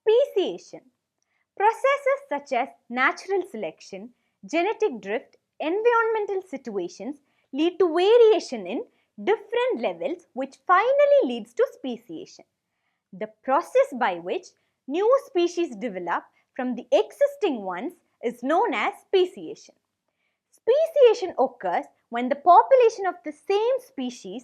Speciation. Processes such as natural selection, genetic drift, environmental situations lead to variation in different levels, which finally leads to speciation. The process by which new species develop from the existing ones is known as speciation. Speciation occurs when the population of the same species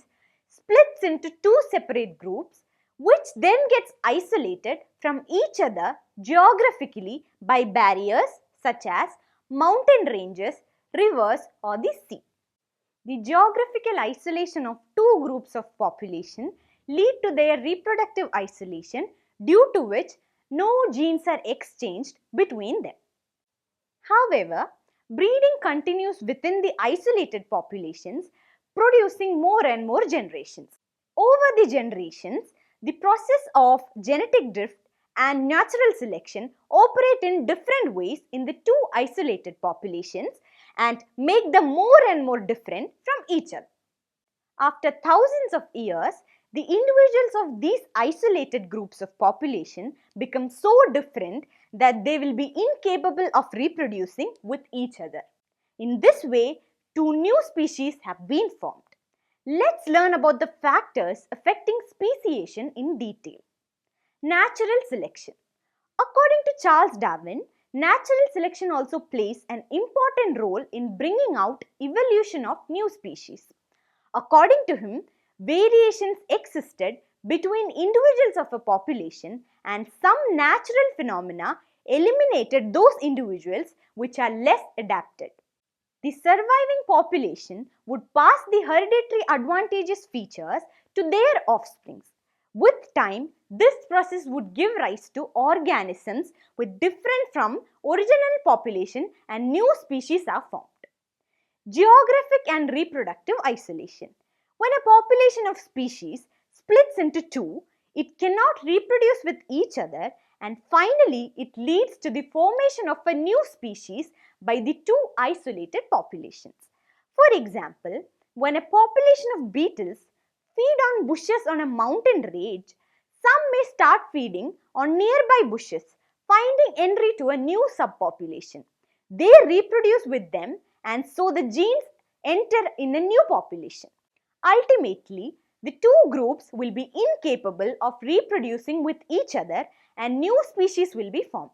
splits into two separate groups, which then gets isolated from each other geographically by barriers such as mountain ranges, rivers, or the sea. The geographical isolation of two groups of population lead to their reproductive isolation, due to which no genes are exchanged between them. However, breeding continues within the isolated populations, producing more and more generations. Over the generations, the process of genetic drift and natural selection operate in different ways in the two isolated populations and make them more and more different from each other. After thousands of years, the individuals of these isolated groups of population become so different that they will be incapable of reproducing with each other. In this way, two new species have been formed. Let's learn about the factors affecting speciation in detail. Natural selection. According to Charles Darwin, natural selection also plays an important role in bringing out evolution of new species. According to him, variations existed between individuals of a population, and some natural phenomena eliminated those individuals which are less adapted. The surviving population would pass the hereditary advantageous features to their offsprings. With time, this process would give rise to organisms with different from original population, and new species are formed. Geographic and reproductive isolation. When a population of species splits into two, it cannot reproduce with each other, and finally it leads to the formation of a new species by the two isolated populations. For example, when a population of beetles feed on bushes on a mountain range, some may start feeding on nearby bushes, finding entry to a new subpopulation. They reproduce with them, and so the genes enter in a new population. Ultimately, the two groups will be incapable of reproducing with each other, and new species will be formed.